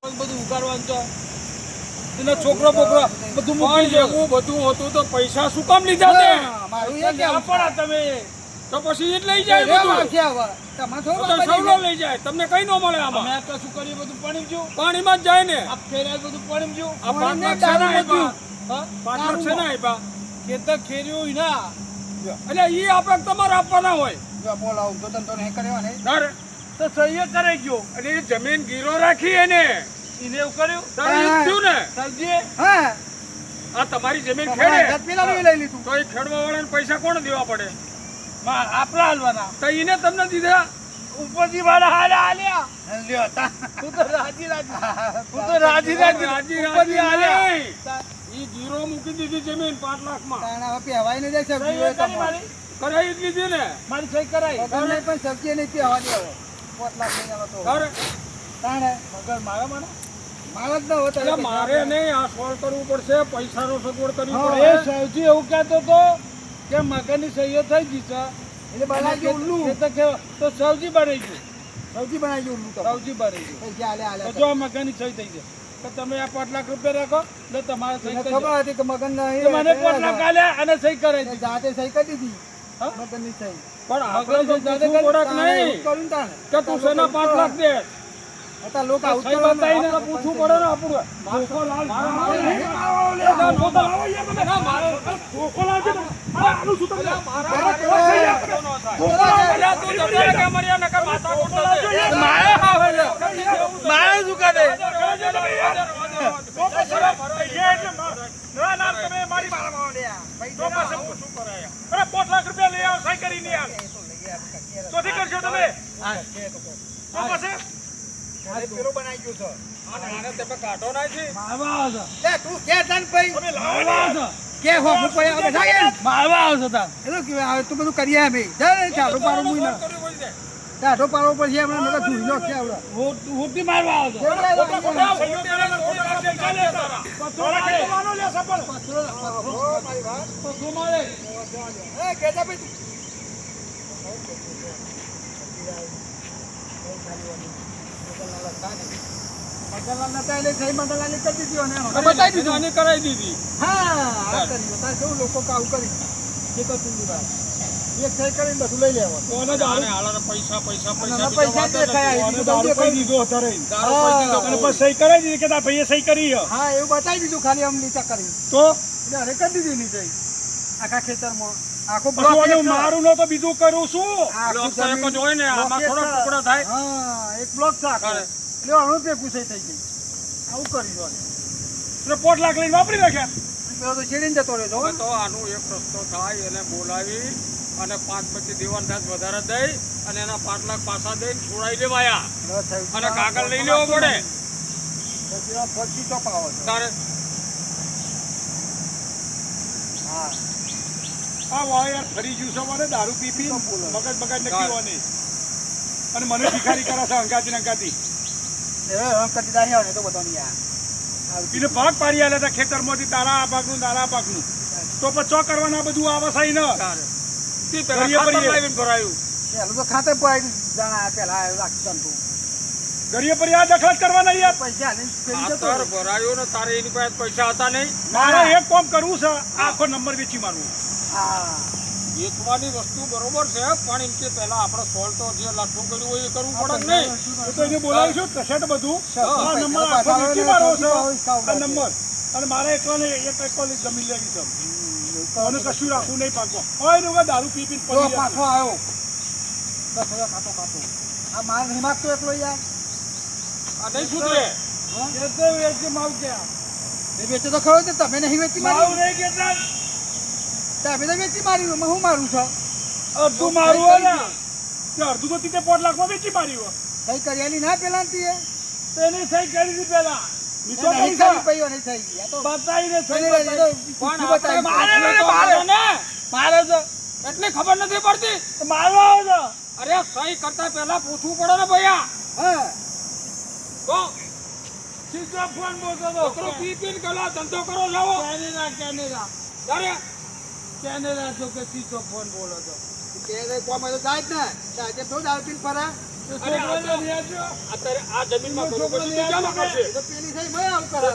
બધું ઉગાડવાનું તો એનો છોકરો બોકરો બધું મૂકી દેવું બધું હતું તો પૈસા શું કામ લીધા તે મારું એ પૈસા કેવું પડ્યા તમે તો પછી એ જ લઈ જાય બધું તો સૌનો લઈ જાય તમને કઈ ન મળે આમાં મેં કશું કર્યું બધું પાણી ગયું પાણીમાં જ જાય ને આ ફેર્યા બધું પાણી ગયું આ 5 લાખ છે ને આપ્યા હા 5 લાખ છે ને આપ્યા ખેતર ખેર્યું ના એટલે ઈ આપણે તમારે આપવાના હોય જો બોલાવું તો તને તો નહીં કર્યો ને તારે તો સહી કરાઈ ગયો અને એ જમીન ગીરો રાખી એને એને એવું કર્યું તારે એવું થયું ને સમજીએ હા આ તમારી જમીન ખેડે પેલા લઈ લીધું તો એ ખેડવા વાળાને પૈસા કોણ દેવા પડે આપણા હાલવાના તો એને તમને દીધા ઉપરથી વાળા હાલ્યા લ્યો તા તું તો રાજી હાલ્યા ઈ ગીરો મૂકી દીધી જમીન 5 લાખમાં તાણા પહેવાય ને જાય સબ્જી તમારી કરાઈ જ લીધી ને મારી સહી કરાઈ મગર પણ સબ્જી નહીં પહેવા દેવો 5 લાખ લઈને આવો તો અરે તાણે મગર મારા મને મારા જ ન હોતા એટલે મારે નહીં આ સોલ્વ કરવું પડશે પૈસાનો સગવડ કરવી હા, પડે એ સૌથી એવું કહેતો તો કે મગરની સહીઓ થઈ ગઈ છે એટલે બનાવી ગયું ઉલ્લુ તો સૌજી બની ગયું સબ્જી બનાવી ગયું ઉલ્લુ તો સૌજી બની ગયું પૈસા આલે આલે તો જો મગરની સહી થઈ ગઈ તો તમે આ 5 લાખ રૂપિયા રાખો એટલે તમારે સહી મને કરી ખબર હતી કે મગન નહીં તો મને 5 લાખ આલ્યા અને સહી કરાઈ દીધી જાતે સહી કરી દીધી હા? મગનની સહી પણ આપણે તો જાતે ઓળખ નહીં કરું તાણે કે તું શેના 5 લાખ દે હતા લોકો આવું સહી બતાવીને તો પૂછવું પડે ને આપણું ધોકો લાલ ધોકો લાવજે આનું શું તમને મારે શું કરે કાઢો નાખી તું કે તન ભાઈ કે હો હું પડે હવે થાય મારવા આવશે તાર એનું કે આવે તું બધું કરીએ અમે જાય ચાડો પાડો મુઈ ના ચાડો પાડો પર છે આપણે નકા જોઈ લો કે આવડા હોટી મારવા આવશે એ કેજા ભાઈ બતાવી દીધી કરાવી દીધી હા કરી તાર કેવું લોકો કાવ કરી જે તો તું દીવા એક સહી કરીને બધું લઈ લેવા કોને જાણે હાલાને પૈસા પૈસા દેખાય દારૂ પી દીધો અત્યારે દારૂ પી દીધો અને પછી સહી કરાવી દીધી કે તાર ભાઈએ સહી કરી હા એવું બતાવી દીધું ખાલી આમ નીચા કરી તો એટલે અરે કરી દીધી નીચે આખા ખેતરમાં આખો પછી ઓલું મારું ન તો બીજું કરું શું આખું બ્લોક તો એક જ હોય ને આમાં થોડો ટુકડો થાય હા એક બ્લોક છે આખો એટલે અણુ તે પૂછે થઈ ગઈ આવું કરી દો એટલે 5 લાખ લઈને વાપરી નાખ્યા પેલો તો છેડીને જતો રહ્યો હવે તો આનું એક રસ્તો થાય એને બોલાવી અને 5 પછી દીવાન થાત વધારે દઈ અને એના 5 લાખ પાછા દઈને છોડાઈ દેવાયા અને કાગળ લઈ લેવો પડે પછી તો પાવો તારે હા આ વાયર ફરી ગયું છે મને દારૂ પી પી મગજ નક્કી હોવાની અને મને ભિખારી કરે છે અંગાતી એ કદી દાહી આવે તો બધાની યાર એને ભાગ પાડી આલે હતા ખેતરમાંથી તારા આ ભાગનું તારા આ ભાગનું તો પછી ચો કરવાના બધું આવસાઈ ન ભરાયું પેલું તો ખાતે પડી જાણા પેલા રાખતા તું ગરીએ પર આ દખલ કરવાના યાર પૈસા નહીં ફેરી જતો તાર ભરાયો ને તારે એની પાસે પૈસા હતા નહીં મારે એક કામ કરવું છે આખો નંબર વેચી મારવું હા વેચવાની વસ્તુ બરોબર છે પણ એમ કે પહેલા આપણે સોલ્વ તો જે લાઠું કર્યું હોય એ કરવું પડે નહીં તો એને બોલાવીશું કશેટ બધું આ નંબર આખો વેચી મારવો છે આ નંબર અને મારે એકલાને એક જમીન લેવી છે અને કશું રાખવું નહીં પાકવા હોય ને દારૂ પી પી પડી પાછો આવ્યો 10,000 ખાતો આ માર નહીં માગતો એકલો યાર આ નહીં સુધરે એ વેચી માવ ગયા એ વેચે તો ખરો તો તમે નહીં વેચી મારું મારી નહીં કેટલા તમે તો વેચી મારી હું મારું છું અડધું મારું હોય ને અડધું તો તીતે 5 લાખમાં વેચી મારી હોય સહી કરિયાલી ના પેલા તીએ તેની સહી કરી હતી પેલા નીચો પૈસા પૈયો નહીં થઈ ગયા તો બતાઈને મારે છે એટલે ખબર નથી પડતી મારવા આવે છે અરે સહી કરતા પહેલા પૂછવું પડે ને ભૈયા હા તો સીધો ફોન બોલતો તો છોકરો પી પીને ગલા ધંધો કરો જાવો કેનેડા અરે કેનેડા જો કે સીધો ફોન બોલો તો કે કોમ તો જાય જ ને આજે તો દારૂ પીને ફરા અરે અત્યારે આ જમીનમાં કરવું પછી બીજામાં કરશે. તો પેલી થઈ મેં આવું કરા